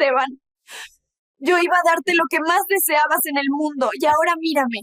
Esteban. Yo iba a darte lo que más deseabas en el mundo y ahora mírame.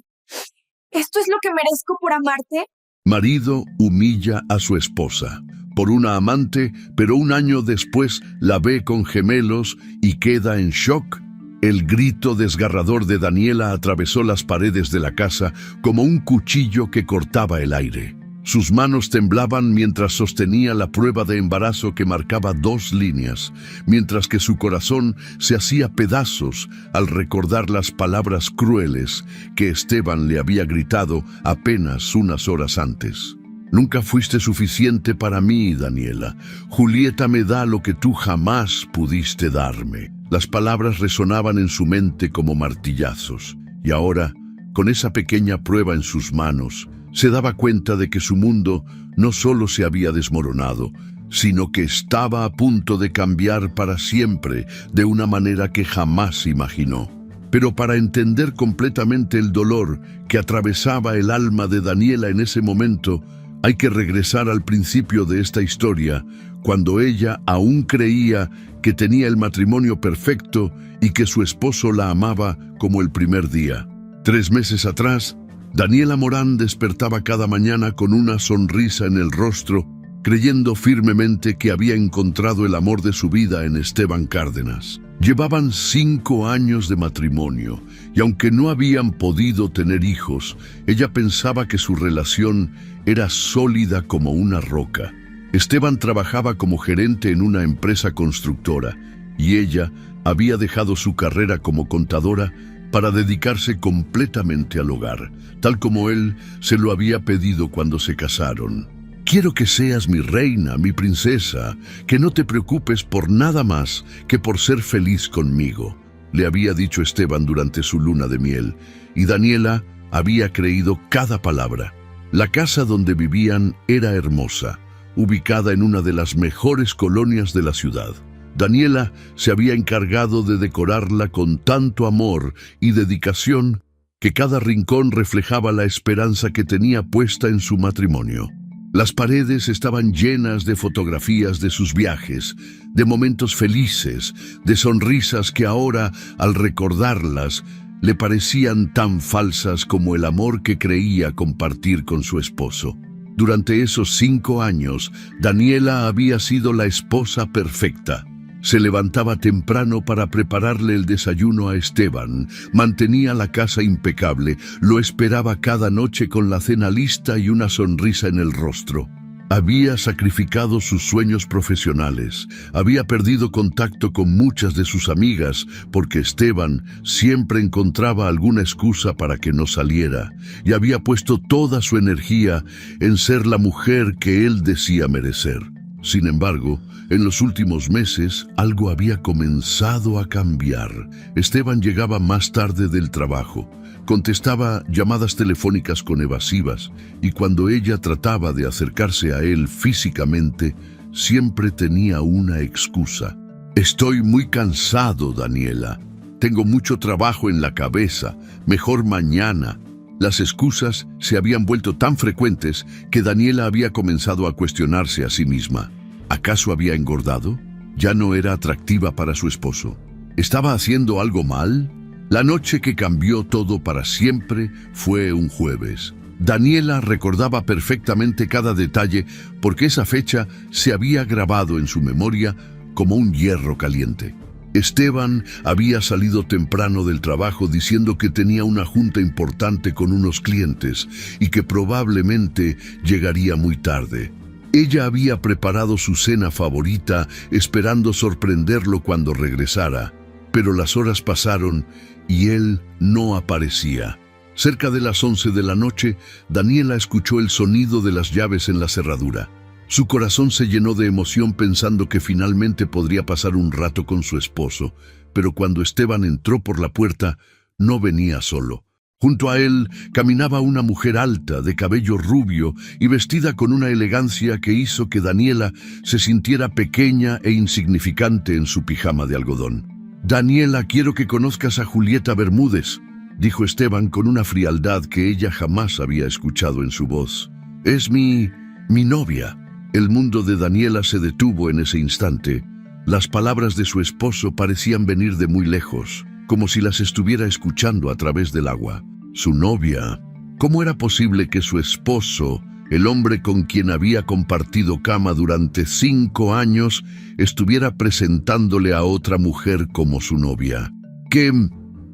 ¿Esto es lo que merezco por amarte? Marido humilla a su esposa por una amante, pero un año después la ve con gemelos y queda en shock. El grito desgarrador de Daniela atravesó las paredes de la casa como un cuchillo que cortaba el aire. Sus manos temblaban mientras sostenía la prueba de embarazo que marcaba 2 líneas, mientras que su corazón se hacía pedazos al recordar las palabras crueles que Esteban le había gritado apenas unas horas antes. Nunca fuiste suficiente para mí, Daniela. Julieta me da lo que tú jamás pudiste darme. Las palabras resonaban en su mente como martillazos, y ahora, con esa pequeña prueba en sus manos, se daba cuenta de que su mundo no solo se había desmoronado, sino que estaba a punto de cambiar para siempre de una manera que jamás imaginó. Pero para entender completamente el dolor que atravesaba el alma de Daniela en ese momento, hay que regresar al principio de esta historia, cuando ella aún creía que tenía el matrimonio perfecto y que su esposo la amaba como el primer día. 3 meses atrás, Daniela Morán despertaba cada mañana con una sonrisa en el rostro, creyendo firmemente que había encontrado el amor de su vida en Esteban Cárdenas. Llevaban 5 años de matrimonio, y aunque no habían podido tener hijos, ella pensaba que su relación era sólida como una roca. Esteban trabajaba como gerente en una empresa constructora, y ella había dejado su carrera como contadora para dedicarse completamente al hogar, tal como él se lo había pedido cuando se casaron. Quiero que seas mi reina, mi princesa, que no te preocupes por nada más que por ser feliz conmigo, le había dicho Esteban durante su luna de miel, y Daniela había creído cada palabra. La casa donde vivían era hermosa, ubicada en una de las mejores colonias de la ciudad. Daniela se había encargado de decorarla con tanto amor y dedicación que cada rincón reflejaba la esperanza que tenía puesta en su matrimonio. Las paredes estaban llenas de fotografías de sus viajes, de momentos felices, de sonrisas que ahora, al recordarlas, le parecían tan falsas como el amor que creía compartir con su esposo. Durante esos 5 años, Daniela había sido la esposa perfecta. Se levantaba temprano para prepararle el desayuno a Esteban, mantenía la casa impecable, lo esperaba cada noche con la cena lista y una sonrisa en el rostro. Había sacrificado sus sueños profesionales, había perdido contacto con muchas de sus amigas porque Esteban siempre encontraba alguna excusa para que no saliera, y había puesto toda su energía en ser la mujer que él decía merecer. Sin embargo, en los últimos meses, algo había comenzado a cambiar. Esteban llegaba más tarde del trabajo, contestaba llamadas telefónicas con evasivas, y cuando ella trataba de acercarse a él físicamente, siempre tenía una excusa. Estoy muy cansado, Daniela. Tengo mucho trabajo en la cabeza. Mejor mañana. Las excusas se habían vuelto tan frecuentes que Daniela había comenzado a cuestionarse a sí misma. ¿Acaso había engordado? ¿Ya no era atractiva para su esposo? ¿Estaba haciendo algo mal? La noche que cambió todo para siempre fue un jueves. Daniela recordaba perfectamente cada detalle porque esa fecha se había grabado en su memoria como un hierro caliente. Esteban había salido temprano del trabajo diciendo que tenía una junta importante con unos clientes y que probablemente llegaría muy tarde. Ella había preparado su cena favorita esperando sorprenderlo cuando regresara, pero las horas pasaron y él no aparecía. Cerca de las 11 de la noche, Daniela escuchó el sonido de las llaves en la cerradura. Su corazón se llenó de emoción pensando que finalmente podría pasar un rato con su esposo, pero cuando Esteban entró por la puerta, no venía solo. Junto a él caminaba una mujer alta, de cabello rubio y vestida con una elegancia que hizo que Daniela se sintiera pequeña e insignificante en su pijama de algodón. «Daniela, quiero que conozcas a Julieta Bermúdez», dijo Esteban con una frialdad que ella jamás había escuchado en su voz. «Es mi novia». El mundo de Daniela se detuvo en ese instante. Las palabras de su esposo parecían venir de muy lejos, como si las estuviera escuchando a través del agua. Su novia. ¿Cómo era posible que su esposo, el hombre con quien había compartido cama durante 5 años, estuviera presentándole a otra mujer como su novia? ¿Qué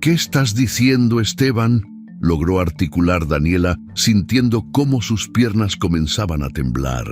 estás diciendo, Esteban?, logró articular Daniela, sintiendo cómo sus piernas comenzaban a temblar.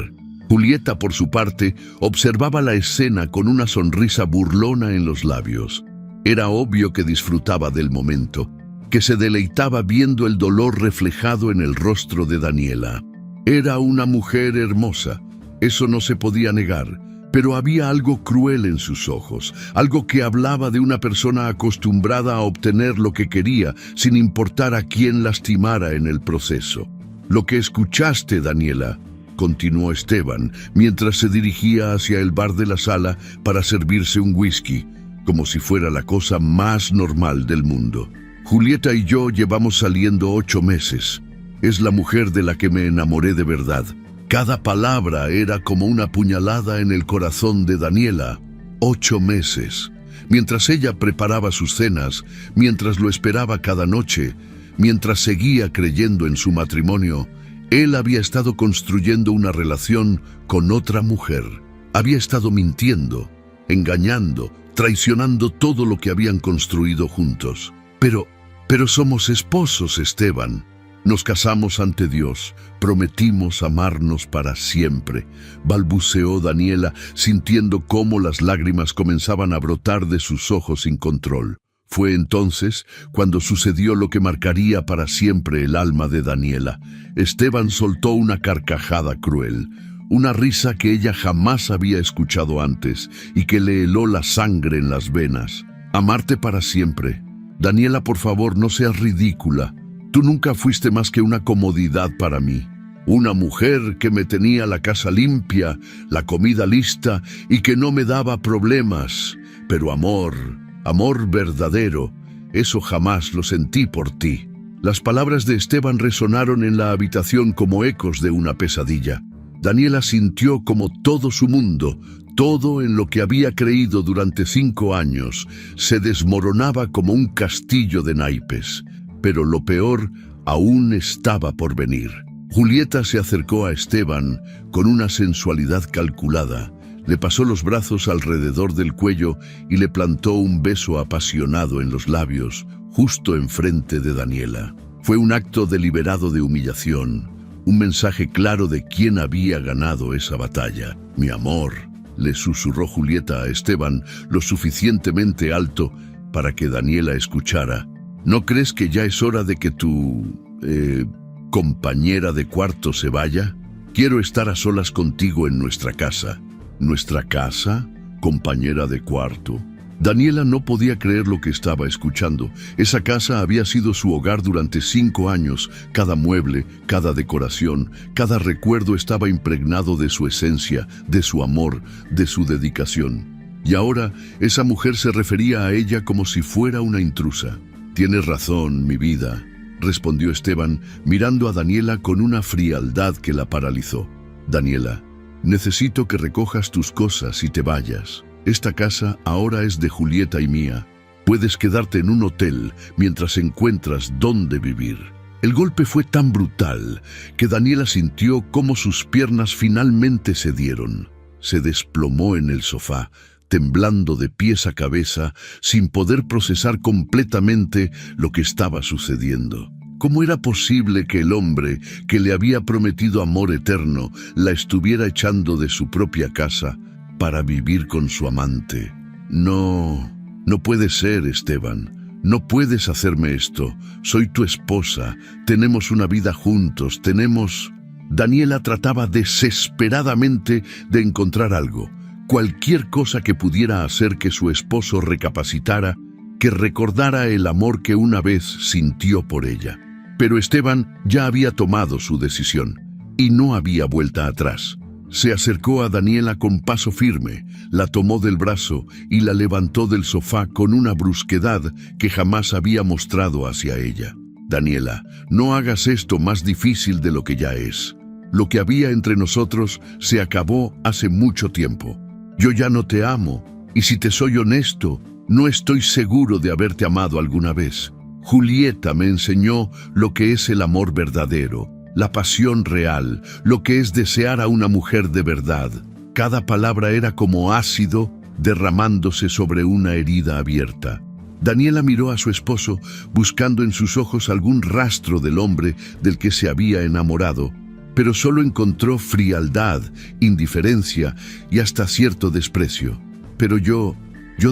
Julieta, por su parte, observaba la escena con una sonrisa burlona en los labios. Era obvio que disfrutaba del momento, que se deleitaba viendo el dolor reflejado en el rostro de Daniela. Era una mujer hermosa, eso no se podía negar, pero había algo cruel en sus ojos, algo que hablaba de una persona acostumbrada a obtener lo que quería, sin importar a quién lastimara en el proceso. Lo que escuchaste, Daniela, continuó Esteban, mientras se dirigía hacia el bar de la sala para servirse un whisky, como si fuera la cosa más normal del mundo. Julieta y yo llevamos saliendo 8 meses. Es la mujer de la que me enamoré de verdad. Cada palabra era como una puñalada en el corazón de Daniela. 8 meses. Mientras ella preparaba sus cenas, mientras lo esperaba cada noche, mientras seguía creyendo en su matrimonio, él había estado construyendo una relación con otra mujer. Había estado mintiendo, engañando, traicionando todo lo que habían construido juntos. Pero somos esposos, Esteban. Nos casamos ante Dios, prometimos amarnos para siempre, balbuceó Daniela, sintiendo cómo las lágrimas comenzaban a brotar de sus ojos sin control. Fue entonces cuando sucedió lo que marcaría para siempre el alma de Daniela. Esteban soltó una carcajada cruel, una risa que ella jamás había escuchado antes y que le heló la sangre en las venas. Amarte para siempre. Daniela, por favor, no seas ridícula. Tú nunca fuiste más que una comodidad para mí. Una mujer que me tenía la casa limpia, la comida lista y que no me daba problemas. Pero amor verdadero, eso jamás lo sentí por ti. Las palabras de Esteban resonaron en la habitación como ecos de una pesadilla. Daniela sintió como todo su mundo, todo en lo que había creído durante 5 años, se desmoronaba como un castillo de naipes. Pero lo peor aún estaba por venir. Julieta se acercó a Esteban con una sensualidad calculada, le pasó los brazos alrededor del cuello y le plantó un beso apasionado en los labios, justo enfrente de Daniela. Fue un acto deliberado de humillación, un mensaje claro de quién había ganado esa batalla. Mi amor, le susurró Julieta a Esteban lo suficientemente alto para que Daniela escuchara. ¿No crees que ya es hora de que tu compañera de cuarto se vaya? Quiero estar a solas contigo en nuestra casa. ¿Nuestra casa? ¿Compañera de cuarto? Daniela no podía creer lo que estaba escuchando. Esa casa había sido su hogar durante 5 años. Cada mueble, cada decoración, cada recuerdo estaba impregnado de su esencia, de su amor, de su dedicación. Y ahora esa mujer se refería a ella como si fuera una intrusa. Tienes razón, mi vida, respondió Esteban, mirando a Daniela con una frialdad que la paralizó. Daniela, necesito que recojas tus cosas y te vayas. Esta casa ahora es de Julieta y mía. Puedes quedarte en un hotel mientras encuentras dónde vivir. El golpe fue tan brutal que Daniela sintió cómo sus piernas finalmente cedieron. Se desplomó en el sofá, temblando de pies a cabeza, sin poder procesar completamente lo que estaba sucediendo. ¿Cómo era posible que el hombre que le había prometido amor eterno la estuviera echando de su propia casa para vivir con su amante? No puede ser, Esteban. No puedes hacerme esto. Soy tu esposa. Tenemos una vida juntos. Daniela trataba desesperadamente de encontrar algo. Cualquier cosa que pudiera hacer que su esposo recapacitara, que recordara el amor que una vez sintió por ella. Pero Esteban ya había tomado su decisión y no había vuelta atrás. Se acercó a Daniela con paso firme, la tomó del brazo y la levantó del sofá con una brusquedad que jamás había mostrado hacia ella. Daniela, no hagas esto más difícil de lo que ya es. Lo que había entre nosotros se acabó hace mucho tiempo. Yo ya no te amo, Y si te soy honesto, no estoy seguro de haberte amado alguna vez. Julieta me enseñó lo que es el amor verdadero, la pasión real, lo que es desear a una mujer de verdad. Cada palabra era como ácido derramándose sobre una herida abierta. Daniela miró a su esposo, buscando en sus ojos algún rastro del hombre del que se había enamorado, pero solo encontró frialdad, indiferencia y hasta cierto desprecio. Pero yo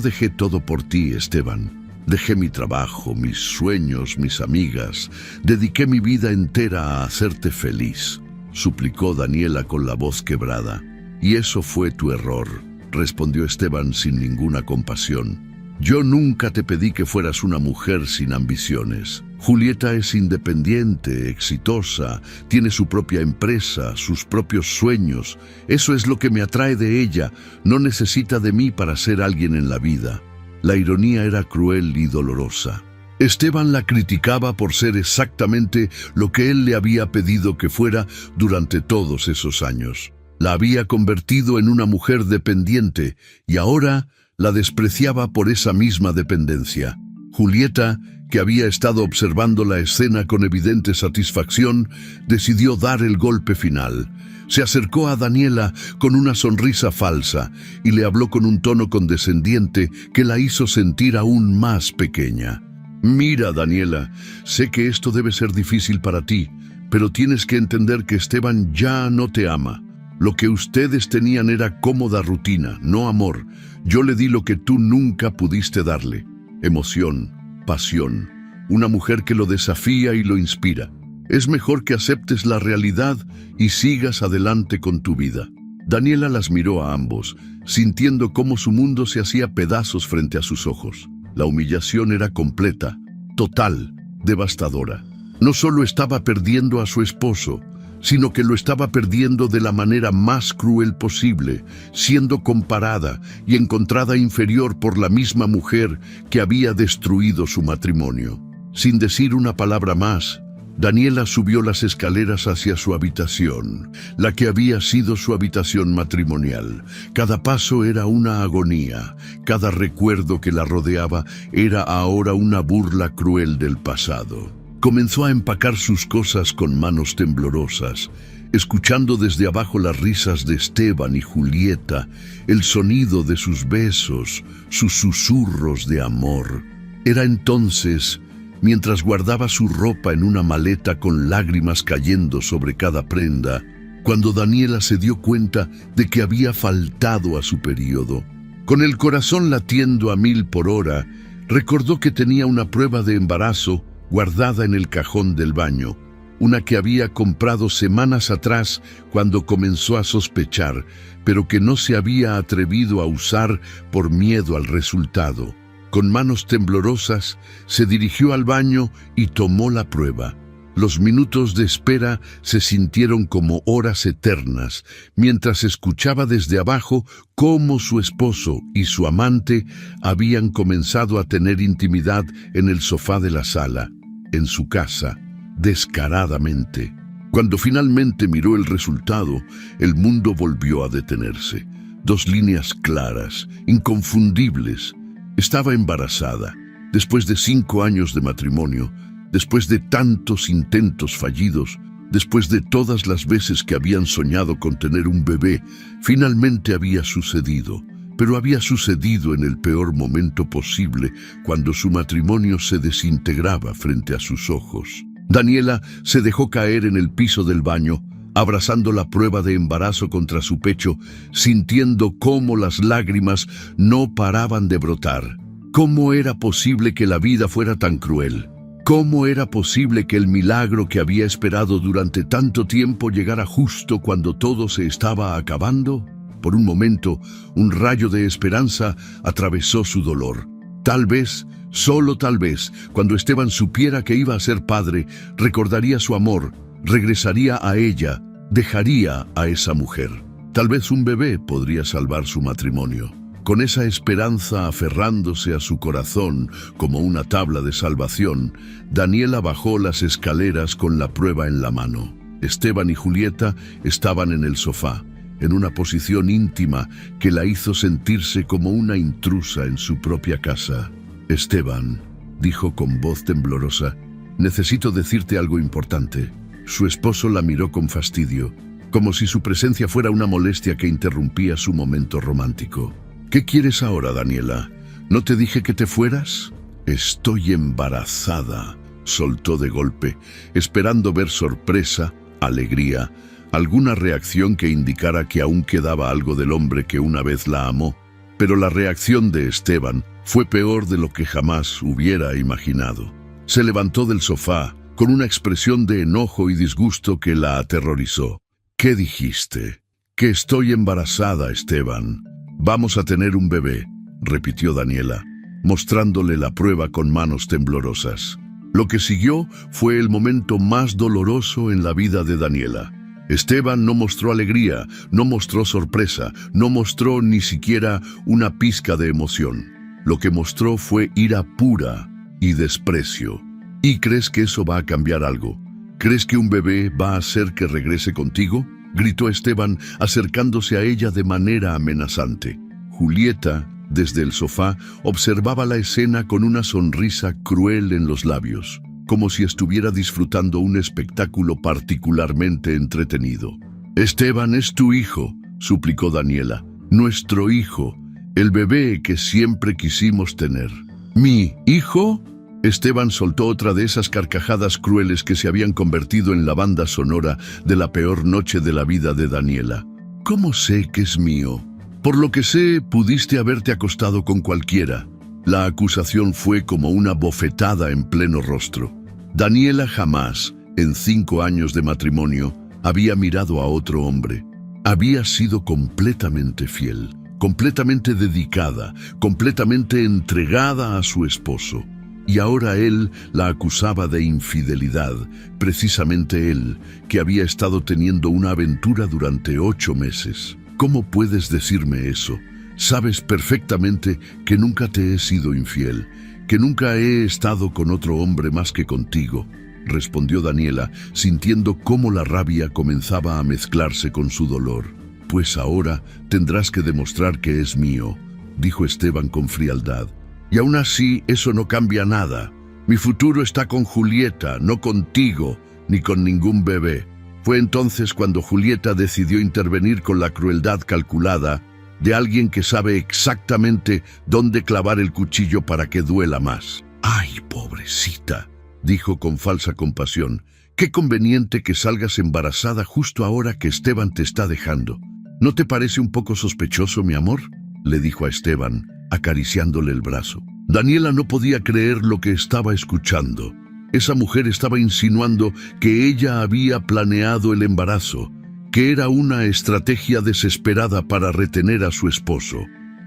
dejé todo por ti, Esteban. Dejé mi trabajo, mis sueños, mis amigas. Dediqué mi vida entera a hacerte feliz, suplicó Daniela con la voz quebrada. Y eso fue tu error, respondió Esteban sin ninguna compasión. Yo nunca te pedí que fueras una mujer sin ambiciones. Julieta es independiente, exitosa, tiene su propia empresa, sus propios sueños. Eso es lo que me atrae de ella. No necesita de mí para ser alguien en la vida. La ironía era cruel y dolorosa. Esteban la criticaba por ser exactamente lo que él le había pedido que fuera durante todos esos años. La había convertido en una mujer dependiente y ahora la despreciaba por esa misma dependencia. Julieta, que había estado observando la escena con evidente satisfacción, decidió dar el golpe final. Se acercó a Daniela con una sonrisa falsa y le habló con un tono condescendiente que la hizo sentir aún más pequeña. Mira, Daniela, sé que esto debe ser difícil para ti, pero tienes que entender que Esteban ya no te ama. Lo que ustedes tenían era cómoda rutina, no amor. Yo le di lo que tú nunca pudiste darle: emoción, pasión, una mujer que lo desafía y lo inspira. Es mejor que aceptes la realidad y sigas adelante con tu vida. Daniela las miró a ambos, sintiendo cómo su mundo se hacía pedazos frente a sus ojos. La humillación era completa, total, devastadora. No solo estaba perdiendo a su esposo, sino que lo estaba perdiendo de la manera más cruel posible, siendo comparada y encontrada inferior por la misma mujer que había destruido su matrimonio. Sin decir una palabra más, Daniela subió las escaleras hacia su habitación, la que había sido su habitación matrimonial. Cada paso era una agonía, cada recuerdo que la rodeaba era ahora una burla cruel del pasado. Comenzó a empacar sus cosas con manos temblorosas, escuchando desde abajo las risas de Esteban y Julieta, el sonido de sus besos, sus susurros de amor. Era entonces, mientras guardaba su ropa en una maleta con lágrimas cayendo sobre cada prenda, cuando Daniela se dio cuenta de que había faltado a su periodo. Con el corazón latiendo a 1000 por hora, recordó que tenía una prueba de embarazo guardada en el cajón del baño, una que había comprado semanas atrás cuando comenzó a sospechar, pero que no se había atrevido a usar por miedo al resultado. Con manos temblorosas, se dirigió al baño y tomó la prueba. Los minutos de espera se sintieron como horas eternas, mientras escuchaba desde abajo cómo su esposo y su amante habían comenzado a tener intimidad en el sofá de la sala, en su casa, descaradamente. Cuando finalmente miró el resultado, el mundo volvió a detenerse. 2 líneas claras, inconfundibles. Estaba embarazada. Después de 5 años de matrimonio, después de tantos intentos fallidos, después de todas las veces que habían soñado con tener un bebé, finalmente había sucedido. Pero había sucedido en el peor momento posible, cuando su matrimonio se desintegraba frente a sus ojos. Daniela se dejó caer en el piso del baño, abrazando la prueba de embarazo contra su pecho, sintiendo cómo las lágrimas no paraban de brotar. ¿Cómo era posible que la vida fuera tan cruel? ¿Cómo era posible que el milagro que había esperado durante tanto tiempo llegara justo cuando todo se estaba acabando? Por un momento, un rayo de esperanza atravesó su dolor. Tal vez, solo tal vez, cuando Esteban supiera que iba a ser padre, recordaría su amor, regresaría a ella, dejaría a esa mujer. Tal vez un bebé podría salvar su matrimonio. Con esa esperanza aferrándose a su corazón como una tabla de salvación, Daniela bajó las escaleras con la prueba en la mano. Esteban y Julieta estaban en el sofá. en una posición íntima que la hizo sentirse como una intrusa en su propia casa. «Esteban», dijo con voz temblorosa, «necesito decirte algo importante». Su esposo la miró con fastidio, como si su presencia fuera una molestia que interrumpía su momento romántico. «¿Qué quieres ahora, Daniela? ¿No te dije que te fueras?» «Estoy embarazada», soltó de golpe, esperando ver sorpresa, alegría, alguna reacción que indicara que aún quedaba algo del hombre que una vez la amó. Pero la reacción de Esteban fue peor de lo que jamás hubiera imaginado. Se levantó del sofá con una expresión de enojo y disgusto que la aterrorizó. «¿Qué dijiste?» «Que estoy embarazada, Esteban. Vamos a tener un bebé», repitió Daniela, mostrándole la prueba con manos temblorosas. Lo que siguió fue el momento más doloroso en la vida de Daniela. Esteban no mostró alegría, no mostró sorpresa, no mostró ni siquiera una pizca de emoción. Lo que mostró fue ira pura y desprecio. ¿Y crees que eso va a cambiar algo? ¿Crees que un bebé va a hacer que regrese contigo?, gritó Esteban, acercándose a ella de manera amenazante. Julieta, desde el sofá, observaba la escena con una sonrisa cruel en los labios, como si estuviera disfrutando un espectáculo particularmente entretenido. «Esteban es tu hijo», suplicó Daniela, «nuestro hijo, el bebé que siempre quisimos tener». «¿Mi hijo?». Esteban soltó otra de esas carcajadas crueles que se habían convertido en la banda sonora de la peor noche de la vida de Daniela. «¿Cómo sé que es mío?». «Por lo que sé, pudiste haberte acostado con cualquiera». La acusación fue como una bofetada en pleno rostro. Daniela jamás, en 5 años de matrimonio, había mirado a otro hombre. Había sido completamente fiel, completamente dedicada, completamente entregada a su esposo. Y ahora él la acusaba de infidelidad, precisamente él, que había estado teniendo una aventura durante 8 meses. «¿Cómo puedes decirme eso? Sabes perfectamente que nunca te he sido infiel, que nunca he estado con otro hombre más que contigo», respondió Daniela, sintiendo cómo la rabia comenzaba a mezclarse con su dolor. «Pues ahora tendrás que demostrar que es mío», dijo Esteban con frialdad. «Y aún así eso no cambia nada. Mi futuro está con Julieta, no contigo, ni con ningún bebé». Fue entonces cuando Julieta decidió intervenir con la crueldad calculada de alguien que sabe exactamente dónde clavar el cuchillo para que duela más. «Ay, pobrecita», dijo con falsa compasión, «qué conveniente que salgas embarazada justo ahora que Esteban te está dejando. ¿No te parece un poco sospechoso, mi amor?», le dijo a Esteban, acariciándole el brazo. Daniela no podía creer lo que estaba escuchando. Esa mujer estaba insinuando que ella había planeado el embarazo, que era una estrategia desesperada para retener a su esposo.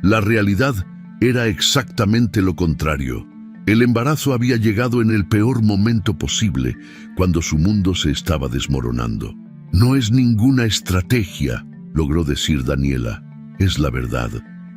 La realidad era exactamente lo contrario. El embarazo había llegado en el peor momento posible, cuando su mundo se estaba desmoronando. «No es ninguna estrategia», logró decir Daniela. «Es la verdad.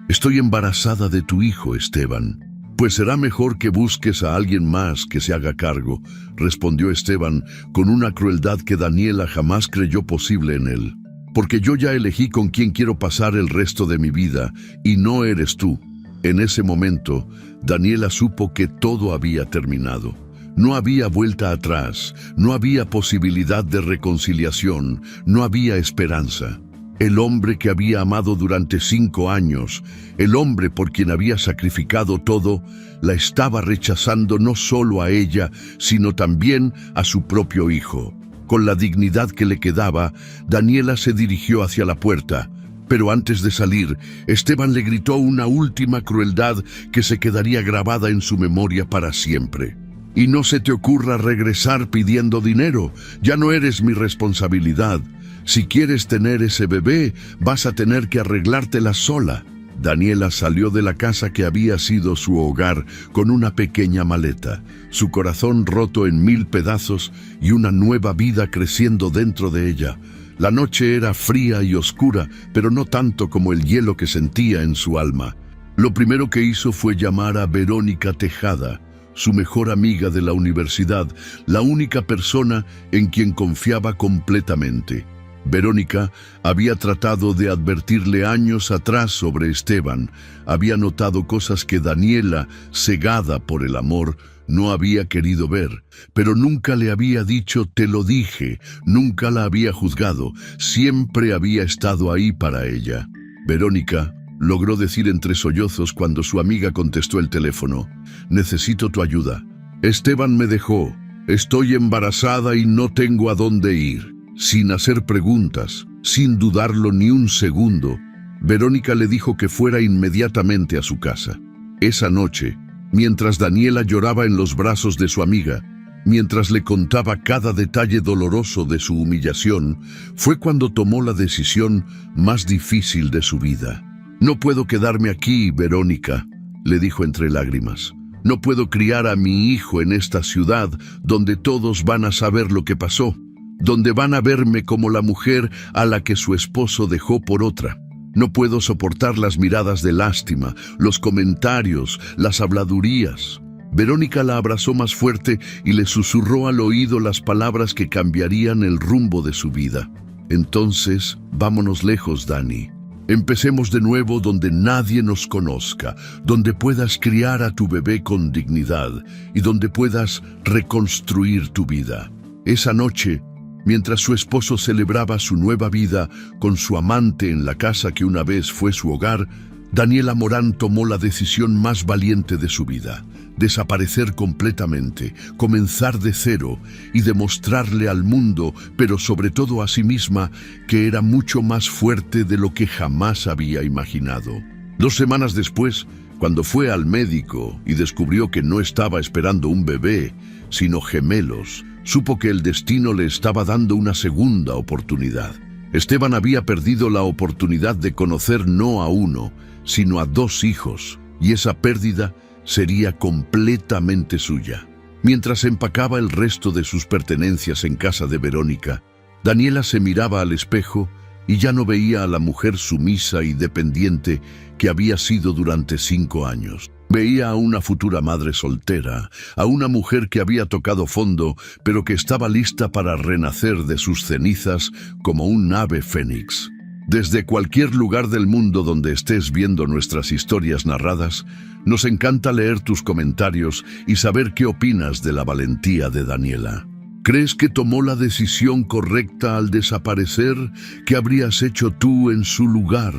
Estoy embarazada de tu hijo, Esteban». «Pues será mejor que busques a alguien más que se haga cargo», respondió Esteban con una crueldad que Daniela jamás creyó posible en él. «Porque yo ya elegí con quién quiero pasar el resto de mi vida, y no eres tú». En ese momento, Daniela supo que todo había terminado. No había vuelta atrás, no había posibilidad de reconciliación, no había esperanza. El hombre que había amado durante 5 años, el hombre por quien había sacrificado todo, la estaba rechazando no solo a ella, sino también a su propio hijo. Con la dignidad que le quedaba, Daniela se dirigió hacia la puerta. Pero antes de salir, Esteban le gritó una última crueldad que se quedaría grabada en su memoria para siempre. «Y no se te ocurra regresar pidiendo dinero, ya no eres mi responsabilidad. Si quieres tener ese bebé, vas a tener que arreglártela sola». Daniela salió de la casa que había sido su hogar con una pequeña maleta, su corazón roto en 1000 pedazos y una nueva vida creciendo dentro de ella. La noche era fría y oscura, pero no tanto como el hielo que sentía en su alma. Lo primero que hizo fue llamar a Verónica Tejada, su mejor amiga de la universidad, la única persona en quien confiaba completamente. Verónica había tratado de advertirle años atrás sobre Esteban. Había notado cosas que Daniela, cegada por el amor, no había querido ver, pero nunca le había dicho «te lo dije», nunca la había juzgado, siempre había estado ahí para ella. Verónica logró decir entre sollozos cuando su amiga contestó el teléfono: «Necesito tu ayuda. Esteban me dejó, estoy embarazada y no tengo a dónde ir». Sin hacer preguntas, sin dudarlo ni un segundo, Verónica le dijo que fuera inmediatamente a su casa. Esa noche, mientras Daniela lloraba en los brazos de su amiga, mientras le contaba cada detalle doloroso de su humillación, fue cuando tomó la decisión más difícil de su vida. «No puedo quedarme aquí, Verónica», le dijo entre lágrimas. «No puedo criar a mi hijo en esta ciudad donde todos van a saber lo que pasó, donde van a verme como la mujer a la que su esposo dejó por otra. No puedo soportar las miradas de lástima, los comentarios, las habladurías». Verónica la abrazó más fuerte y le susurró al oído las palabras que cambiarían el rumbo de su vida. «Entonces, vámonos lejos, Dani. Empecemos de nuevo donde nadie nos conozca, donde puedas criar a tu bebé con dignidad y donde puedas reconstruir tu vida». Esa noche, mientras su esposo celebraba su nueva vida con su amante en la casa que una vez fue su hogar, Daniela Morán tomó la decisión más valiente de su vida: desaparecer completamente, comenzar de cero y demostrarle al mundo, pero sobre todo a sí misma, que era mucho más fuerte de lo que jamás había imaginado. 2 semanas después, cuando fue al médico y descubrió que no estaba esperando un bebé, sino gemelos, supo que el destino le estaba dando una segunda oportunidad. Esteban había perdido la oportunidad de conocer no a uno, sino a 2 hijos, y esa pérdida sería completamente suya. Mientras empacaba el resto de sus pertenencias en casa de Verónica, Daniela se miraba al espejo y ya no veía a la mujer sumisa y dependiente que había sido durante 5 años. Veía a una futura madre soltera, a una mujer que había tocado fondo, pero que estaba lista para renacer de sus cenizas como un ave fénix. Desde cualquier lugar del mundo donde estés viendo nuestras historias narradas, nos encanta leer tus comentarios y saber qué opinas de la valentía de Daniela. ¿Crees que tomó la decisión correcta al desaparecer? ¿Qué habrías hecho tú en su lugar?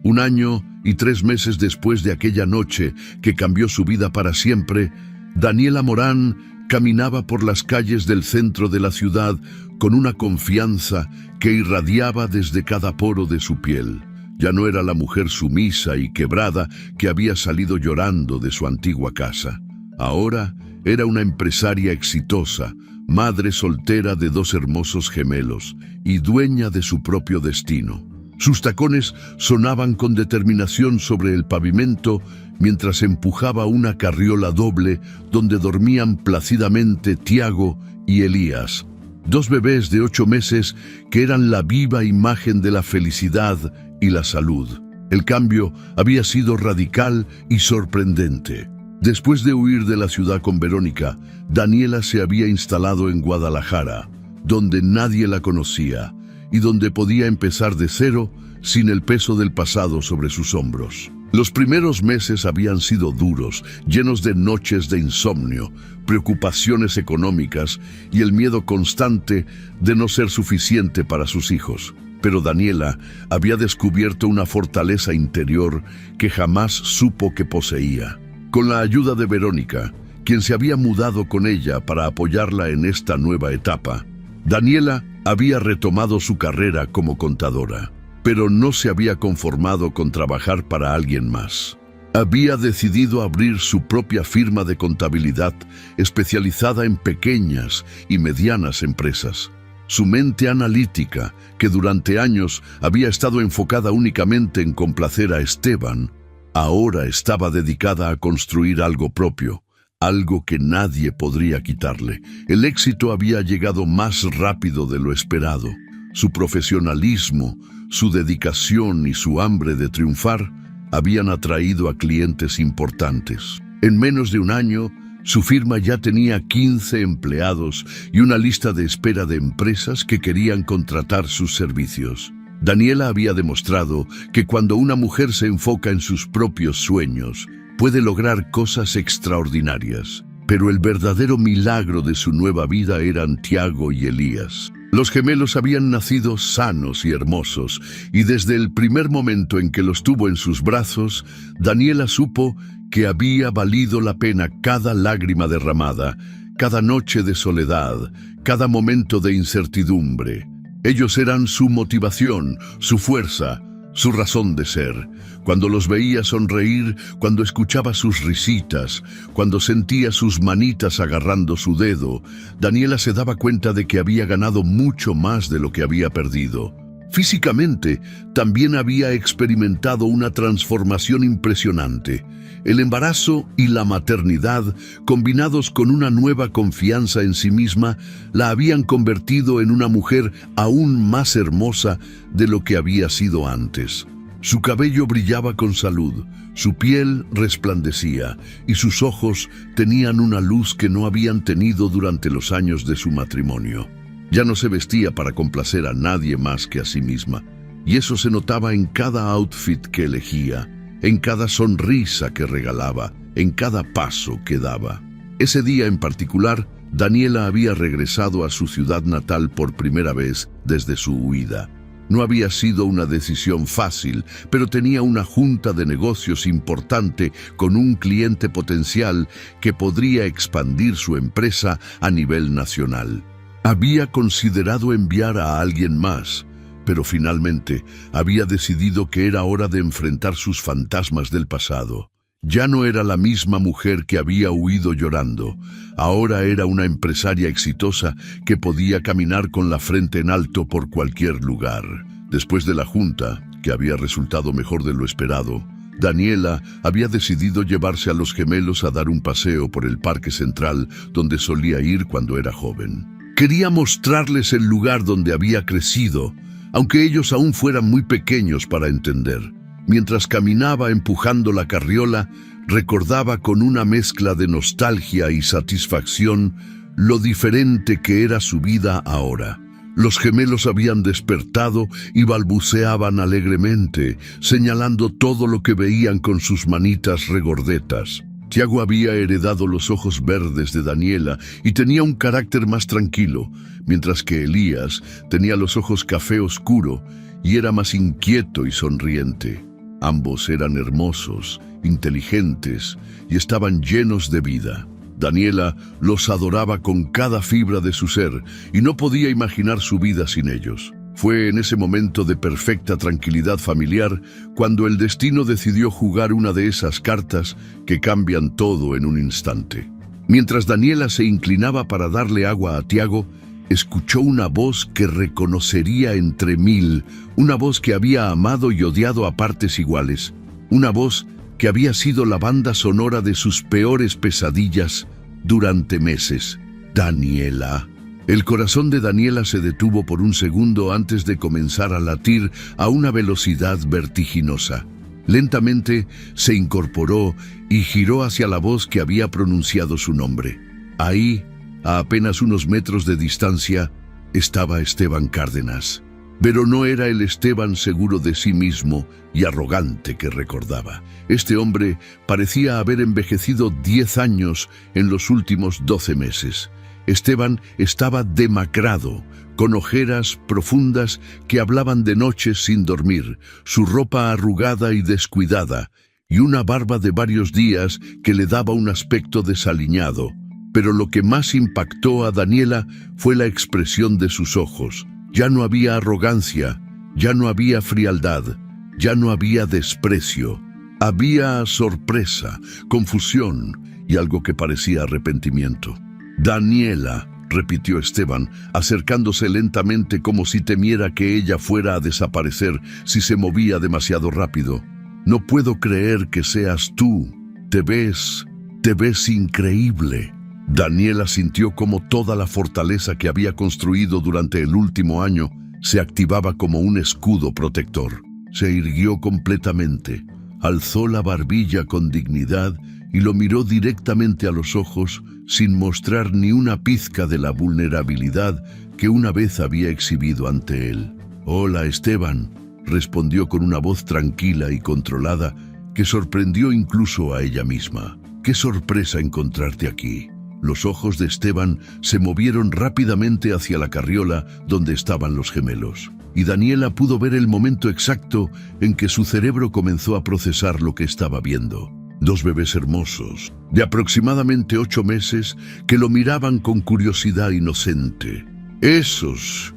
1 año y 3 meses después de aquella noche que cambió su vida para siempre, Daniela Morán caminaba por las calles del centro de la ciudad con una confianza que irradiaba desde cada poro de su piel. Ya no era la mujer sumisa y quebrada que había salido llorando de su antigua casa. Ahora era una empresaria exitosa, madre soltera de 2 hermosos gemelos y dueña de su propio destino. Sus tacones sonaban con determinación sobre el pavimento mientras empujaba una carriola doble donde dormían plácidamente Tiago y Elías, 2 bebés de 8 meses que eran la viva imagen de la felicidad y la salud. El cambio había sido radical y sorprendente. Después de huir de la ciudad con Verónica, Daniela se había instalado en Guadalajara, donde nadie la conocía y donde podía empezar de cero sin el peso del pasado sobre sus hombros. Los primeros meses habían sido duros, llenos de noches de insomnio, preocupaciones económicas y el miedo constante de no ser suficiente para sus hijos. Pero Daniela había descubierto una fortaleza interior que jamás supo que poseía. Con la ayuda de Verónica, quien se había mudado con ella para apoyarla en esta nueva etapa, Daniela había retomado su carrera como contadora, pero no se había conformado con trabajar para alguien más. Había decidido abrir su propia firma de contabilidad especializada en pequeñas y medianas empresas. Su mente analítica, que durante años había estado enfocada únicamente en complacer a Esteban, ahora estaba dedicada a construir algo propio, algo que nadie podría quitarle. El éxito había llegado más rápido de lo esperado. Su profesionalismo, su dedicación y su hambre de triunfar habían atraído a clientes importantes. En menos de 1 año, Su firma ya tenía 15 empleados y una lista de espera de empresas que querían contratar sus servicios. Daniela había demostrado que cuando una mujer se enfoca en sus propios sueños, puede lograr cosas extraordinarias. Pero el verdadero milagro de su nueva vida eran Tiago y Elías. Los gemelos habían nacido sanos y hermosos, y desde el primer momento en que los tuvo en sus brazos, Daniela supo que había valido la pena cada lágrima derramada, cada noche de soledad, cada momento de incertidumbre. Ellos eran su motivación, su fuerza, su razón de ser. Cuando los veía sonreír, cuando escuchaba sus risitas, cuando sentía sus manitas agarrando su dedo, Daniela se daba cuenta de que había ganado mucho más de lo que había perdido. Físicamente, también había experimentado una transformación impresionante. El embarazo y la maternidad, combinados con una nueva confianza en sí misma, la habían convertido en una mujer aún más hermosa de lo que había sido antes. Su cabello brillaba con salud, su piel resplandecía y sus ojos tenían una luz que no habían tenido durante los años de su matrimonio. Ya no se vestía para complacer a nadie más que a sí misma, y eso se notaba en cada outfit que elegía, en cada sonrisa que regalaba, en cada paso que daba. Ese día en particular, Daniela había regresado a su ciudad natal por primera vez desde su huida. No había sido una decisión fácil, pero tenía una junta de negocios importante con un cliente potencial que podría expandir su empresa a nivel nacional. Había considerado enviar a alguien más, pero finalmente había decidido que era hora de enfrentar sus fantasmas del pasado. Ya no era la misma mujer que había huido llorando. Ahora era una empresaria exitosa que podía caminar con la frente en alto por cualquier lugar. Después de la junta, que había resultado mejor de lo esperado, Daniela había decidido llevarse a los gemelos a dar un paseo por el Parque Central donde solía ir cuando era joven. Quería mostrarles el lugar donde había crecido, aunque ellos aún fueran muy pequeños para entender. Mientras caminaba empujando la carriola, recordaba con una mezcla de nostalgia y satisfacción lo diferente que era su vida ahora. Los gemelos habían despertado y balbuceaban alegremente, señalando todo lo que veían con sus manitas regordetas. Tiago había heredado los ojos verdes de Daniela y tenía un carácter más tranquilo, mientras que Elías tenía los ojos café oscuro y era más inquieto y sonriente. Ambos eran hermosos, inteligentes y estaban llenos de vida. Daniela los adoraba con cada fibra de su ser y no podía imaginar su vida sin ellos. Fue en ese momento de perfecta tranquilidad familiar cuando el destino decidió jugar una de esas cartas que cambian todo en un instante. Mientras Daniela se inclinaba para darle agua a Tiago, escuchó una voz que reconocería entre mil, una voz que había amado y odiado a partes iguales, una voz que había sido la banda sonora de sus peores pesadillas durante meses. Daniela. El corazón de Daniela se detuvo por un segundo antes de comenzar a latir a una velocidad vertiginosa. Lentamente se incorporó y giró hacia la voz que había pronunciado su nombre. Ahí, a apenas unos metros de distancia, estaba Esteban Cárdenas. Pero no era el Esteban seguro de sí mismo y arrogante que recordaba. Este hombre parecía haber envejecido 10 años en los últimos 12 meses. Esteban estaba demacrado, con ojeras profundas que hablaban de noches sin dormir, su ropa arrugada y descuidada, y una barba de varios días que le daba un aspecto desaliñado. Pero lo que más impactó a Daniela fue la expresión de sus ojos. Ya no había arrogancia, ya no había frialdad, ya no había desprecio. Había sorpresa, confusión y algo que parecía arrepentimiento. «Daniela», repitió Esteban, acercándose lentamente como si temiera que ella fuera a desaparecer si se movía demasiado rápido. «No puedo creer que seas tú. Te ves increíble». Daniela sintió como toda la fortaleza que había construido durante el último año se activaba como un escudo protector. Se irguió completamente, alzó la barbilla con dignidad y lo miró directamente a los ojos sin mostrar ni una pizca de la vulnerabilidad que una vez había exhibido ante él. «Hola, Esteban», respondió con una voz tranquila y controlada que sorprendió incluso a ella misma. «Qué sorpresa encontrarte aquí». Los ojos de Esteban se movieron rápidamente hacia la carriola donde estaban los gemelos, y Daniela pudo ver el momento exacto en que su cerebro comenzó a procesar lo que estaba viendo. Dos bebés hermosos, de aproximadamente 8 meses, que lo miraban con curiosidad inocente. Esos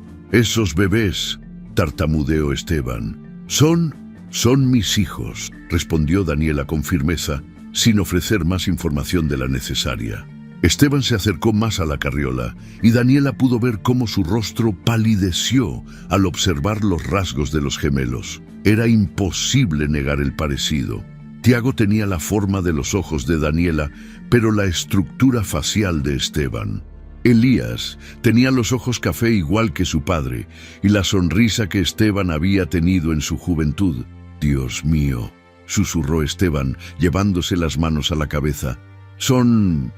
bebés», tartamudeó Esteban. Son mis hijos», respondió Daniela con firmeza, sin ofrecer más información de la necesaria. Esteban se acercó más a la carriola y Daniela pudo ver cómo su rostro palideció al observar los rasgos de los gemelos. Era imposible negar el parecido. Tiago tenía la forma de los ojos de Daniela, pero la estructura facial de Esteban. Elías tenía los ojos café igual que su padre y la sonrisa que Esteban había tenido en su juventud. «Dios mío», susurró Esteban, llevándose las manos a la cabeza. Son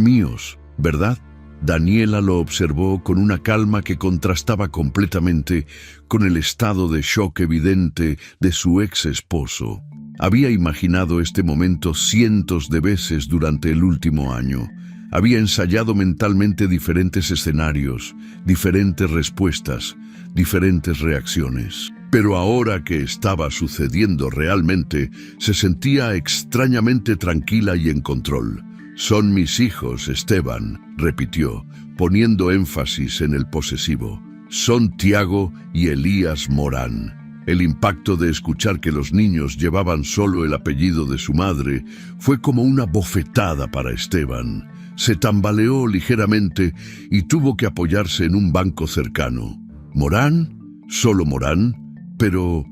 míos, ¿verdad?» Daniela lo observó con una calma que contrastaba completamente con el estado de shock evidente de su ex esposo. Había imaginado este momento cientos de veces durante el último año. Había ensayado mentalmente diferentes escenarios, diferentes respuestas, diferentes reacciones. Pero ahora que estaba sucediendo realmente, se sentía extrañamente tranquila y en control. «Son mis hijos, Esteban», repitió, poniendo énfasis en el posesivo. «Son Tiago y Elías Morán». El impacto de escuchar que los niños llevaban solo el apellido de su madre fue como una bofetada para Esteban. Se tambaleó ligeramente y tuvo que apoyarse en un banco cercano. «¿Morán? ¿Solo Morán? Pero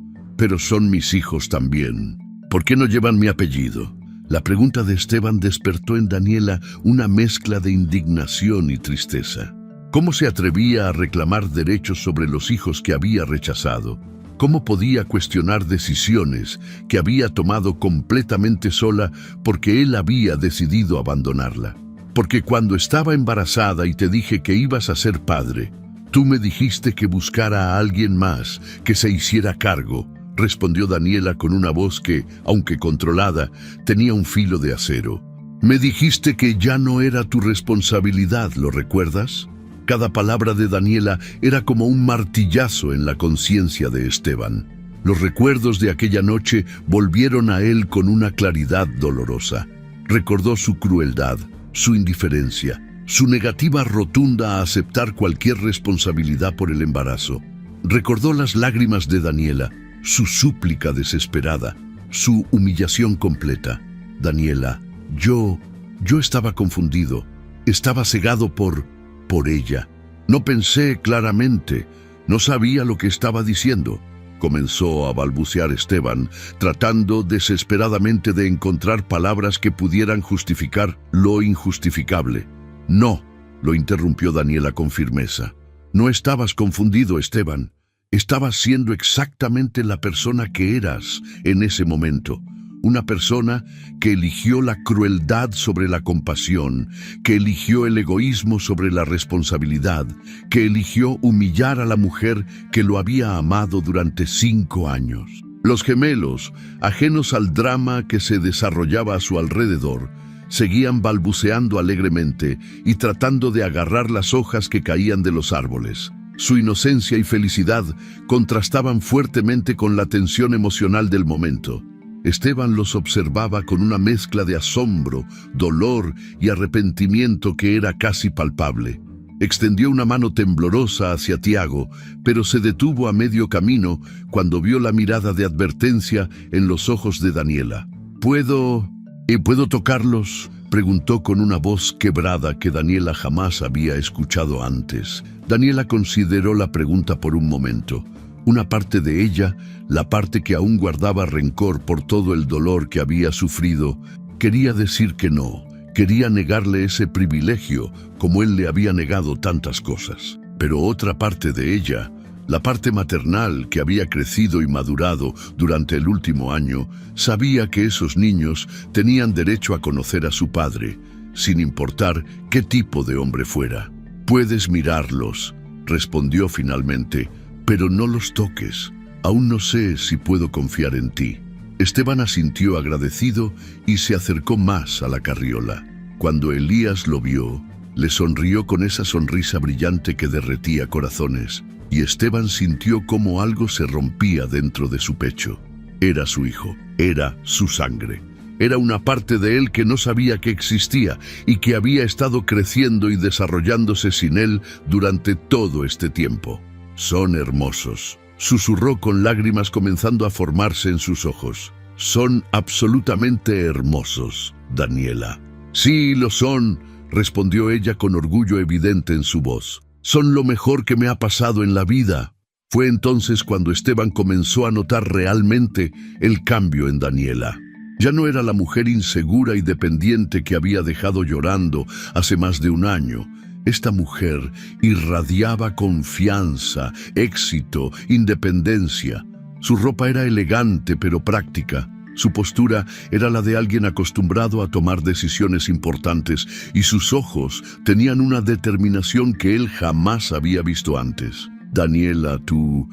son mis hijos también. ¿Por qué no llevan mi apellido?». La pregunta de Esteban despertó en Daniela una mezcla de indignación y tristeza. ¿Cómo se atrevía a reclamar derechos sobre los hijos que había rechazado? ¿Cómo podía cuestionar decisiones que había tomado completamente sola porque él había decidido abandonarla? «Porque cuando estaba embarazada y te dije que ibas a ser padre, tú me dijiste que buscara a alguien más, que se hiciera cargo», respondió Daniela con una voz que, aunque controlada, tenía un filo de acero. «Me dijiste que ya no era tu responsabilidad, ¿lo recuerdas?». Cada palabra de Daniela era como un martillazo en la conciencia de Esteban. Los recuerdos de aquella noche volvieron a él con una claridad dolorosa. Recordó su crueldad, su indiferencia, su negativa rotunda a aceptar cualquier responsabilidad por el embarazo. Recordó las lágrimas de Daniela, su súplica desesperada, su humillación completa. «Daniela, yo estaba confundido, estaba cegado por ella. No pensé claramente, no sabía lo que estaba diciendo», comenzó a balbucear Esteban, tratando desesperadamente de encontrar palabras que pudieran justificar lo injustificable. «No», lo interrumpió Daniela con firmeza. «No estabas confundido, Esteban. Estabas siendo exactamente la persona que eras en ese momento. Una persona que eligió la crueldad sobre la compasión, que eligió el egoísmo sobre la responsabilidad, que eligió humillar a la mujer que lo había amado durante 5 años. Los gemelos, ajenos al drama que se desarrollaba a su alrededor, seguían balbuceando alegremente y tratando de agarrar las hojas que caían de los árboles. Su inocencia y felicidad contrastaban fuertemente con la tensión emocional del momento. Esteban los observaba con una mezcla de asombro, dolor y arrepentimiento que era casi palpable. Extendió una mano temblorosa hacia Tiago, pero se detuvo a medio camino cuando vio la mirada de advertencia en los ojos de Daniela. ¿Puedo tocarlos?», preguntó con una voz quebrada que Daniela jamás había escuchado antes. Daniela consideró la pregunta por un momento. Una parte de ella, la parte que aún guardaba rencor por todo el dolor que había sufrido, quería decir que no, quería negarle ese privilegio como él le había negado tantas cosas. Pero otra parte de ella, La parte maternal, que había crecido y madurado durante el último año, sabía que esos niños tenían derecho a conocer a su padre, sin importar qué tipo de hombre fuera. «Puedes mirarlos», respondió finalmente, «pero no los toques. Aún no sé si puedo confiar en ti». Esteban asintió agradecido y se acercó más a la carriola. Cuando Elías lo vio, le sonrió con esa sonrisa brillante que derretía corazones, y Esteban sintió cómo algo se rompía dentro de su pecho. Era su hijo, era su sangre. Era una parte de él que no sabía que existía y que había estado creciendo y desarrollándose sin él durante todo este tiempo. «Son hermosos», susurró con lágrimas comenzando a formarse en sus ojos. «Son absolutamente hermosos, Daniela». «Sí, lo son», respondió ella con orgullo evidente en su voz. «Son lo mejor que me ha pasado en la vida». Fue entonces cuando Esteban comenzó a notar realmente el cambio en Daniela. Ya no era la mujer insegura y dependiente que había dejado llorando hace más de un año. Esta mujer irradiaba confianza, éxito, independencia. Su ropa era elegante pero práctica. Su postura era la de alguien acostumbrado a tomar decisiones importantes y sus ojos tenían una determinación que él jamás había visto antes. «Daniela, tú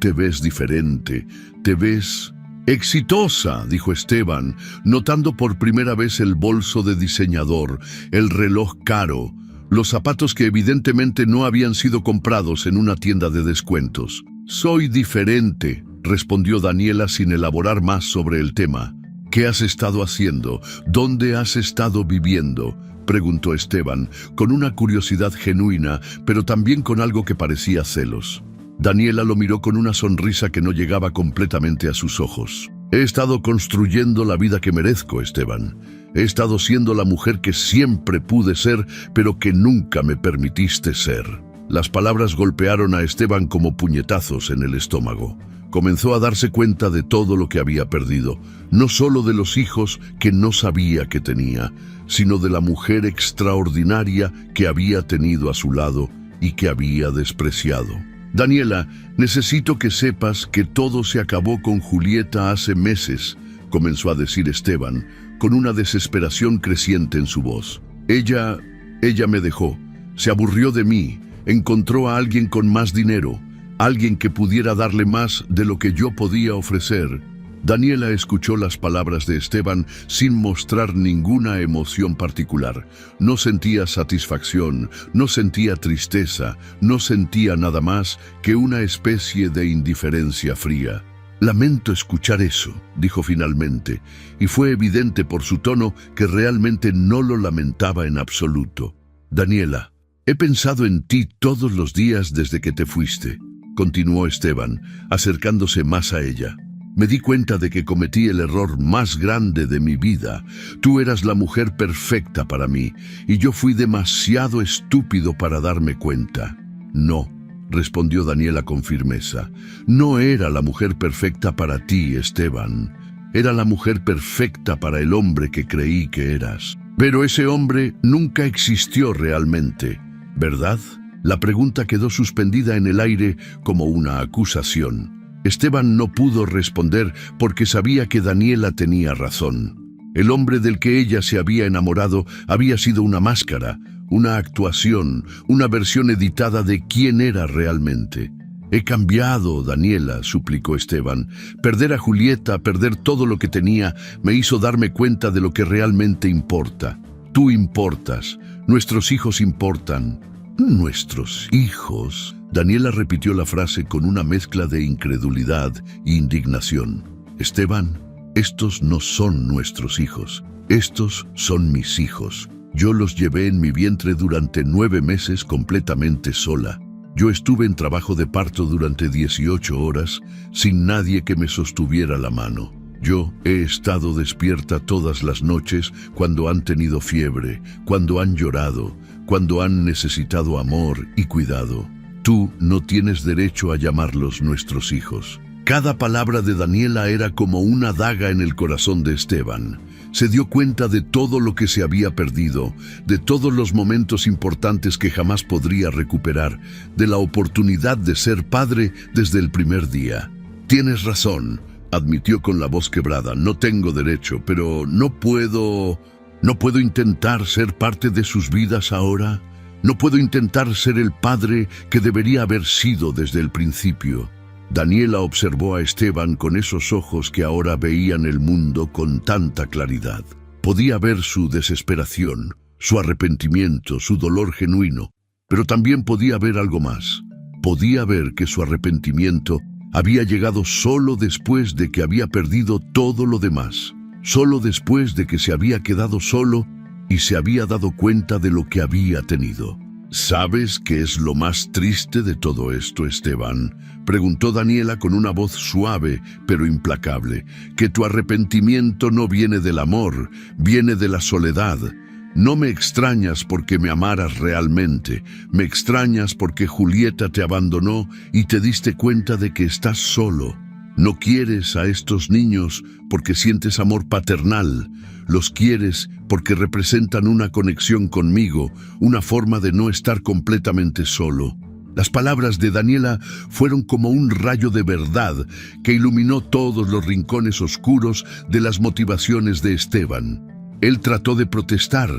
te ves diferente, te ves exitosa», dijo Esteban, notando por primera vez el bolso de diseñador, el reloj caro, los zapatos que evidentemente no habían sido comprados en una tienda de descuentos. «Soy diferente», respondió Daniela sin elaborar más sobre el tema. «¿Qué has estado haciendo? ¿Dónde has estado viviendo?», preguntó Esteban, con una curiosidad genuina, pero también con algo que parecía celos. Daniela lo miró con una sonrisa que no llegaba completamente a sus ojos. «He estado construyendo la vida que merezco, Esteban. He estado siendo la mujer que siempre pude ser, pero que nunca me permitiste ser». Las palabras golpearon a Esteban como puñetazos en el estómago. Comenzó a darse cuenta de todo lo que había perdido, no solo de los hijos que no sabía que tenía, sino de la mujer extraordinaria que había tenido a su lado y que había despreciado. «Daniela, necesito que sepas que todo se acabó con Julieta hace meses», comenzó a decir Esteban, con una desesperación creciente en su voz. Ella me dejó, se aburrió de mí, encontró a alguien con más dinero, alguien que pudiera darle más de lo que yo podía ofrecer». Daniela escuchó las palabras de Esteban sin mostrar ninguna emoción particular. No sentía satisfacción, no sentía tristeza, no sentía nada más que una especie de indiferencia fría. «Lamento escuchar eso», dijo finalmente, y fue evidente por su tono que realmente no lo lamentaba en absoluto. «Daniela, he pensado en ti todos los días desde que te fuiste», continuó Esteban, acercándose más a ella. «Me di cuenta de que cometí el error más grande de mi vida. Tú eras la mujer perfecta para mí, y yo fui demasiado estúpido para darme cuenta». «No», respondió Daniela con firmeza. «No era la mujer perfecta para ti, Esteban. Era la mujer perfecta para el hombre que creí que eras. Pero ese hombre nunca existió realmente, ¿verdad?». La pregunta quedó suspendida en el aire como una acusación. Esteban no pudo responder porque sabía que Daniela tenía razón. El hombre del que ella se había enamorado había sido una máscara, una actuación, una versión editada de quién era realmente. «He cambiado, Daniela», suplicó Esteban. «Perder a Julieta, perder todo lo que tenía, me hizo darme cuenta de lo que realmente importa. Tú importas, nuestros hijos importan». «¿Nuestros hijos?». Daniela repitió la frase con una mezcla de incredulidad e indignación. «Esteban, estos no son nuestros hijos. Estos son mis hijos. Yo los llevé en mi vientre durante 9 meses completamente sola. Yo estuve en trabajo de parto durante 18 horas sin nadie que me sostuviera la mano. Yo he estado despierta todas las noches cuando han tenido fiebre, cuando han llorado, cuando han necesitado amor y cuidado. Tú no tienes derecho a llamarlos nuestros hijos». Cada palabra de Daniela era como una daga en el corazón de Esteban. Se dio cuenta de todo lo que se había perdido, de todos los momentos importantes que jamás podría recuperar, de la oportunidad de ser padre desde el primer día. «Tienes razón», admitió con la voz quebrada. «No tengo derecho, pero ¿No puedo intentar ser parte de sus vidas ahora? ¿No puedo intentar ser el padre que debería haber sido desde el principio?» Daniela observó a Esteban con esos ojos que ahora veían el mundo con tanta claridad. Podía ver su desesperación, su arrepentimiento, su dolor genuino, pero también podía ver algo más. Podía ver que su arrepentimiento había llegado solo después de que había perdido todo lo demás, solo después de que se había quedado solo y se había dado cuenta de lo que había tenido. «¿Sabes qué es lo más triste de todo esto, Esteban?», preguntó Daniela con una voz suave pero implacable. «Que tu arrepentimiento no viene del amor, viene de la soledad. No me extrañas porque me amaras realmente, me extrañas porque Julieta te abandonó y te diste cuenta de que estás solo. No quieres a estos niños porque sientes amor paternal, los quieres porque representan una conexión conmigo, una forma de no estar completamente solo». Las palabras de Daniela fueron como un rayo de verdad que iluminó todos los rincones oscuros de las motivaciones de Esteban. Él trató de protestar,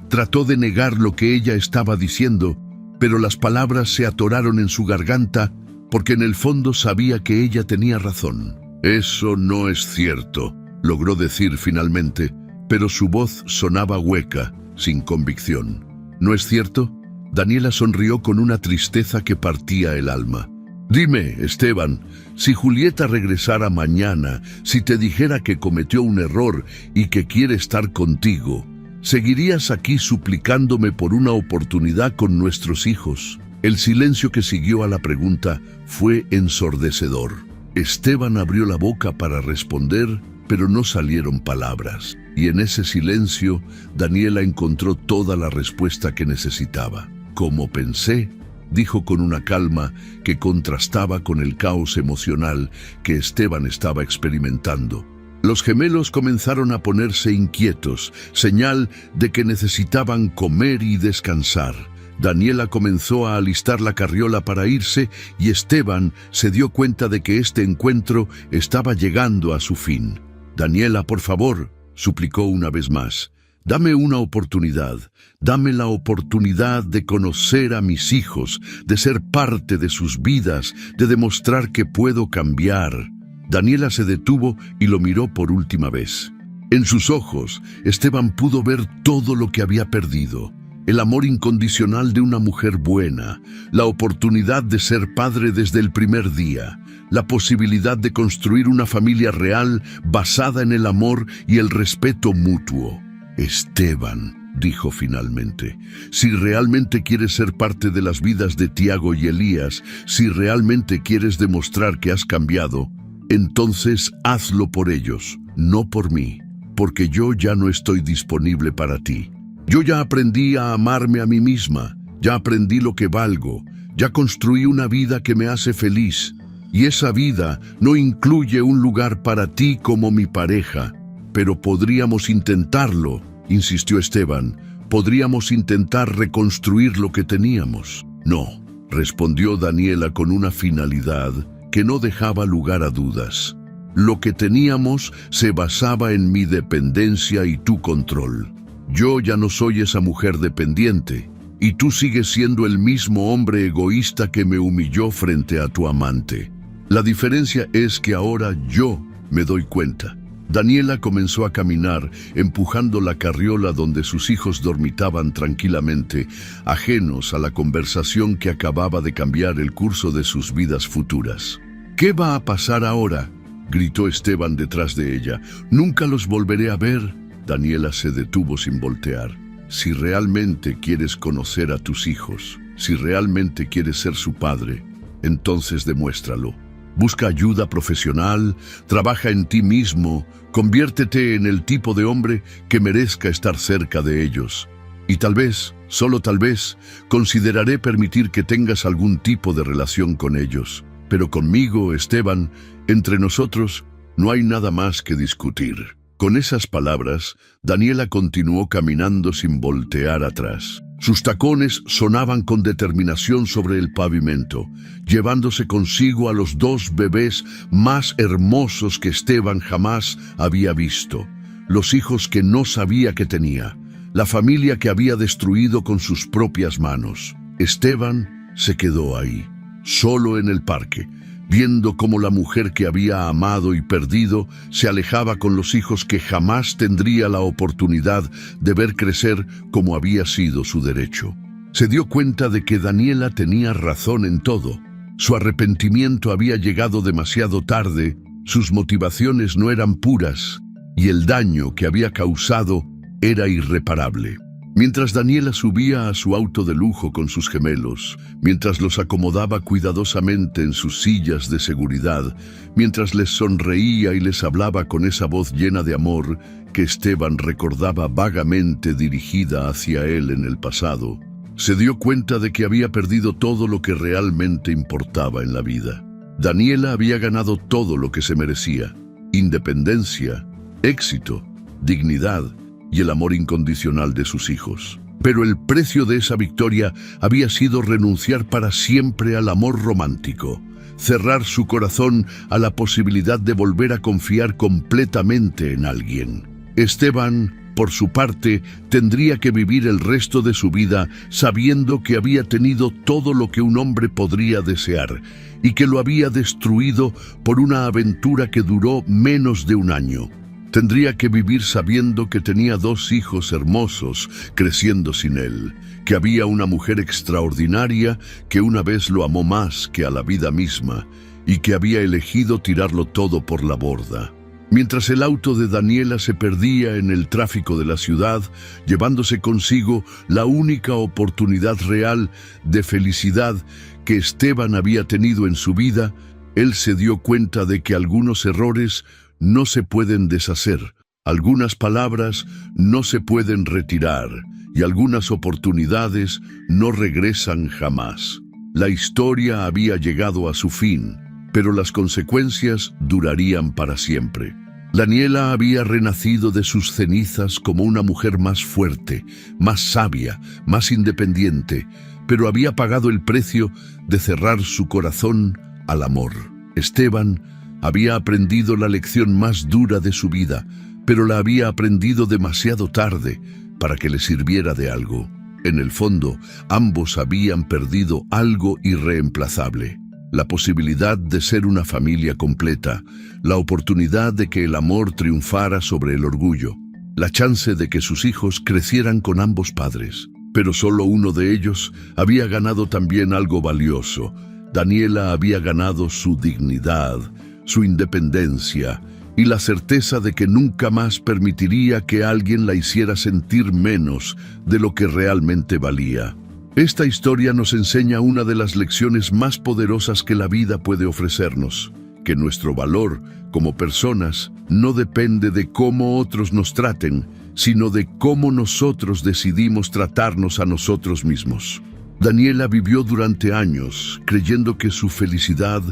trató de negar lo que ella estaba diciendo, pero las palabras se atoraron en su garganta porque en el fondo sabía que ella tenía razón. «Eso no es cierto», logró decir finalmente, pero su voz sonaba hueca, sin convicción. «¿No es cierto?». Daniela sonrió con una tristeza que partía el alma. «Dime, Esteban, si Julieta regresara mañana, si te dijera que cometió un error y que quiere estar contigo, ¿seguirías aquí suplicándome por una oportunidad con nuestros hijos?». El silencio que siguió a la pregunta fue ensordecedor. Esteban abrió la boca para responder, pero no salieron palabras. Y en ese silencio, Daniela encontró toda la respuesta que necesitaba. «Como pensé», dijo con una calma que contrastaba con el caos emocional que Esteban estaba experimentando. Los gemelos comenzaron a ponerse inquietos, señal de que necesitaban comer y descansar. Daniela comenzó a alistar la carriola para irse y Esteban se dio cuenta de que este encuentro estaba llegando a su fin. «Daniela, por favor», suplicó una vez más, «dame una oportunidad, dame la oportunidad de conocer a mis hijos, de ser parte de sus vidas, de demostrar que puedo cambiar». Daniela se detuvo y lo miró por última vez. En sus ojos, Esteban pudo ver todo lo que había perdido. El amor incondicional de una mujer buena, la oportunidad de ser padre desde el primer día, la posibilidad de construir una familia real basada en el amor y el respeto mutuo. «Esteban», dijo finalmente, «si realmente quieres ser parte de las vidas de Tiago y Elías, si realmente quieres demostrar que has cambiado, entonces hazlo por ellos, no por mí, porque yo ya no estoy disponible para ti. Yo ya aprendí a amarme a mí misma, ya aprendí lo que valgo, ya construí una vida que me hace feliz, y esa vida no incluye un lugar para ti como mi pareja. Pero podríamos intentarlo», insistió Esteban, «podríamos intentar reconstruir lo que teníamos». «No», respondió Daniela con una finalidad que no dejaba lugar a dudas. «Lo que teníamos se basaba en mi dependencia y tu control. Yo ya no soy esa mujer dependiente, y tú sigues siendo el mismo hombre egoísta que me humilló frente a tu amante. La diferencia es que ahora yo me doy cuenta». Daniela comenzó a caminar, empujando la carriola donde sus hijos dormitaban tranquilamente, ajenos a la conversación que acababa de cambiar el curso de sus vidas futuras. «¿Qué va a pasar ahora?», gritó Esteban detrás de ella. «¿Nunca los volveré a ver?». Daniela se detuvo sin voltear. «Si realmente quieres conocer a tus hijos, si realmente quieres ser su padre, entonces demuéstralo. Busca ayuda profesional, trabaja en ti mismo, conviértete en el tipo de hombre que merezca estar cerca de ellos. Y tal vez, solo tal vez, consideraré permitir que tengas algún tipo de relación con ellos. Pero conmigo, Esteban, entre nosotros, no hay nada más que discutir». Con esas palabras, Daniela continuó caminando sin voltear atrás. Sus tacones sonaban con determinación sobre el pavimento, llevándose consigo a los 2 bebés más hermosos que Esteban jamás había visto, los hijos que no sabía que tenía, la familia que había destruido con sus propias manos. Esteban se quedó ahí, solo en el parque, viendo cómo la mujer que había amado y perdido se alejaba con los hijos que jamás tendría la oportunidad de ver crecer como había sido su derecho. Se dio cuenta de que Daniela tenía razón en todo. Su arrepentimiento había llegado demasiado tarde, sus motivaciones no eran puras y el daño que había causado era irreparable. Mientras Daniela subía a su auto de lujo con sus gemelos, mientras los acomodaba cuidadosamente en sus sillas de seguridad, mientras les sonreía y les hablaba con esa voz llena de amor que Esteban recordaba vagamente dirigida hacia él en el pasado, se dio cuenta de que había perdido todo lo que realmente importaba en la vida. Daniela había ganado todo lo que se merecía: independencia, éxito, dignidad y el amor incondicional de sus hijos. Pero el precio de esa victoria había sido renunciar para siempre al amor romántico, cerrar su corazón a la posibilidad de volver a confiar completamente en alguien. Esteban, por su parte, tendría que vivir el resto de su vida sabiendo que había tenido todo lo que un hombre podría desear y que lo había destruido por una aventura que duró menos de un año. Tendría que vivir sabiendo que tenía 2 hijos hermosos creciendo sin él, que había una mujer extraordinaria que una vez lo amó más que a la vida misma y que había elegido tirarlo todo por la borda. Mientras el auto de Daniela se perdía en el tráfico de la ciudad, llevándose consigo la única oportunidad real de felicidad que Esteban había tenido en su vida, él se dio cuenta de que algunos errores no se pueden deshacer, algunas palabras no se pueden retirar y algunas oportunidades no regresan jamás. La historia había llegado a su fin, pero las consecuencias durarían para siempre. Daniela había renacido de sus cenizas como una mujer más fuerte, más sabia, más independiente, pero había pagado el precio de cerrar su corazón al amor. Esteban había aprendido la lección más dura de su vida, pero la había aprendido demasiado tarde para que le sirviera de algo. En el fondo, ambos habían perdido algo irreemplazable: la posibilidad de ser una familia completa, la oportunidad de que el amor triunfara sobre el orgullo, la chance de que sus hijos crecieran con ambos padres. Pero solo uno de ellos había ganado también algo valioso. Daniela había ganado su dignidad, su independencia y la certeza de que nunca más permitiría que alguien la hiciera sentir menos de lo que realmente valía. Esta historia nos enseña una de las lecciones más poderosas que la vida puede ofrecernos: que nuestro valor como personas no depende de cómo otros nos traten, sino de cómo nosotros decidimos tratarnos a nosotros mismos. Daniela vivió durante años creyendo que su felicidad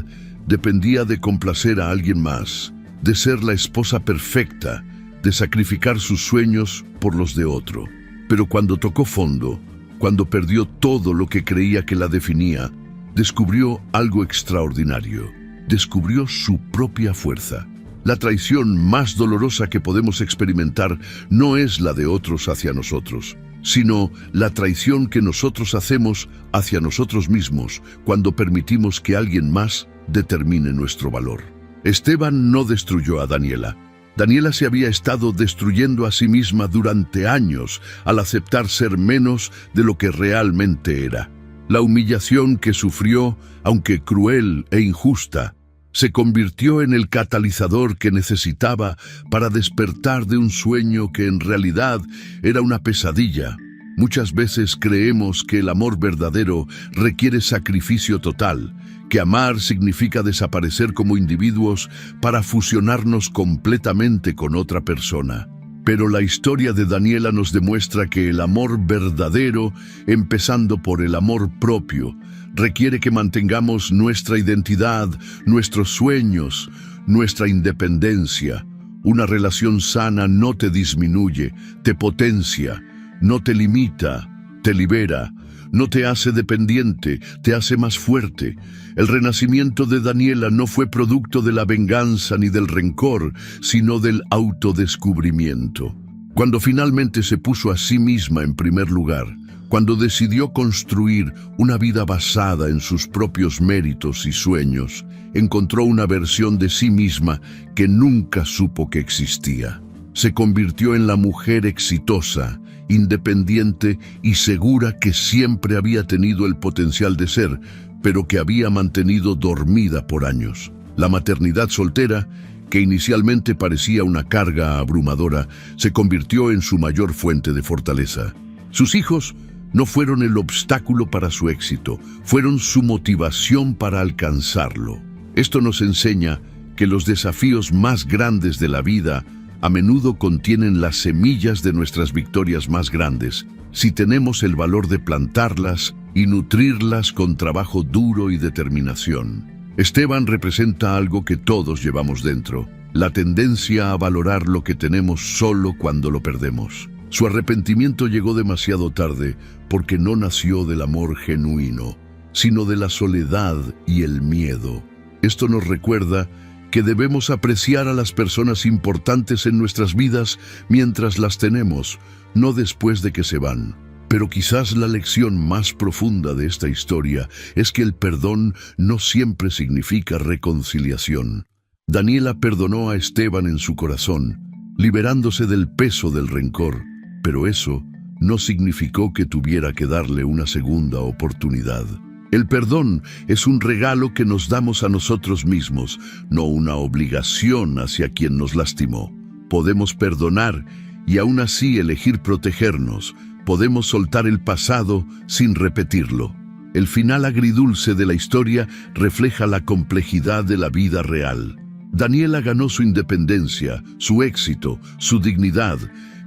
dependía de complacer a alguien más, de ser la esposa perfecta, de sacrificar sus sueños por los de otro. Pero cuando tocó fondo, cuando perdió todo lo que creía que la definía, descubrió algo extraordinario. Descubrió su propia fuerza. La traición más dolorosa que podemos experimentar no es la de otros hacia nosotros, sino la traición que nosotros hacemos hacia nosotros mismos cuando permitimos que alguien más determine nuestro valor. Esteban no destruyó a Daniela. Daniela se había estado destruyendo a sí misma durante años al aceptar ser menos de lo que realmente era. La humillación que sufrió, aunque cruel e injusta, se convirtió en el catalizador que necesitaba para despertar de un sueño que en realidad era una pesadilla. Muchas veces creemos que el amor verdadero requiere sacrificio total, que amar significa desaparecer como individuos para fusionarnos completamente con otra persona. Pero la historia de Daniela nos demuestra que el amor verdadero, empezando por el amor propio, requiere que mantengamos nuestra identidad, nuestros sueños, nuestra independencia. Una relación sana no te disminuye, te potencia, no te limita, te libera, no te hace dependiente, te hace más fuerte. El renacimiento de Daniela no fue producto de la venganza ni del rencor, sino del autodescubrimiento. Cuando finalmente se puso a sí misma en primer lugar, cuando decidió construir una vida basada en sus propios méritos y sueños, encontró una versión de sí misma que nunca supo que existía. Se convirtió en la mujer exitosa, independiente y segura que siempre había tenido el potencial de ser, pero que había mantenido dormida por años. La maternidad soltera, que inicialmente parecía una carga abrumadora, se convirtió en su mayor fuente de fortaleza. Sus hijos no fueron el obstáculo para su éxito, fueron su motivación para alcanzarlo. Esto nos enseña que los desafíos más grandes de la vida a menudo contienen las semillas de nuestras victorias más grandes, si tenemos el valor de plantarlas y nutrirlas con trabajo duro y determinación. Esteban representa algo que todos llevamos dentro, la tendencia a valorar lo que tenemos solo cuando lo perdemos. Su arrepentimiento llegó demasiado tarde porque no nació del amor genuino, sino de la soledad y el miedo. Esto nos recuerda que debemos apreciar a las personas importantes en nuestras vidas mientras las tenemos, no después de que se van. Pero quizás la lección más profunda de esta historia es que el perdón no siempre significa reconciliación. Daniela perdonó a Esteban en su corazón, liberándose del peso del rencor, pero eso no significó que tuviera que darle una segunda oportunidad. El perdón es un regalo que nos damos a nosotros mismos, no una obligación hacia quien nos lastimó. Podemos perdonar y aún así elegir protegernos. Podemos soltar el pasado sin repetirlo. El final agridulce de la historia refleja la complejidad de la vida real. Daniela ganó su independencia, su éxito, su dignidad,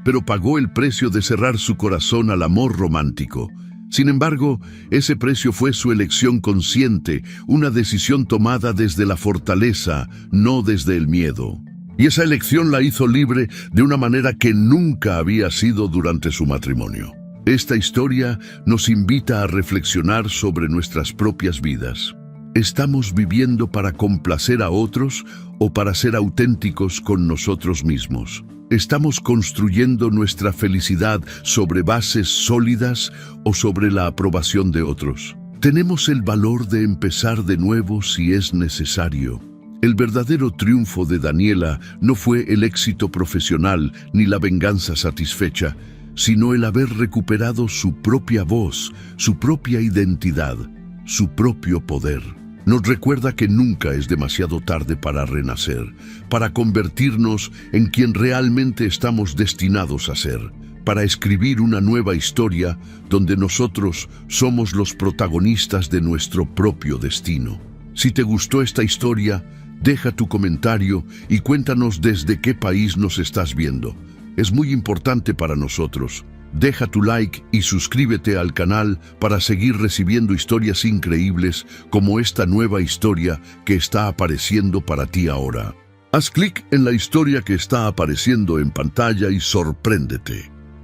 pero pagó el precio de cerrar su corazón al amor romántico. Sin embargo, ese precio fue su elección consciente, una decisión tomada desde la fortaleza, no desde el miedo. Y esa elección la hizo libre de una manera que nunca había sido durante su matrimonio. Esta historia nos invita a reflexionar sobre nuestras propias vidas. ¿Estamos viviendo para complacer a otros o para ser auténticos con nosotros mismos? ¿Estamos construyendo nuestra felicidad sobre bases sólidas o sobre la aprobación de otros? Tenemos el valor de empezar de nuevo si es necesario. El verdadero triunfo de Daniela no fue el éxito profesional ni la venganza satisfecha, sino el haber recuperado su propia voz, su propia identidad, su propio poder. Nos recuerda que nunca es demasiado tarde para renacer, para convertirnos en quien realmente estamos destinados a ser, para escribir una nueva historia donde nosotros somos los protagonistas de nuestro propio destino. Si te gustó esta historia, deja tu comentario y cuéntanos desde qué país nos estás viendo. Es muy importante para nosotros. Deja tu like y suscríbete al canal para seguir recibiendo historias increíbles como esta nueva historia que está apareciendo para ti ahora. Haz clic en la historia que está apareciendo en pantalla y sorpréndete.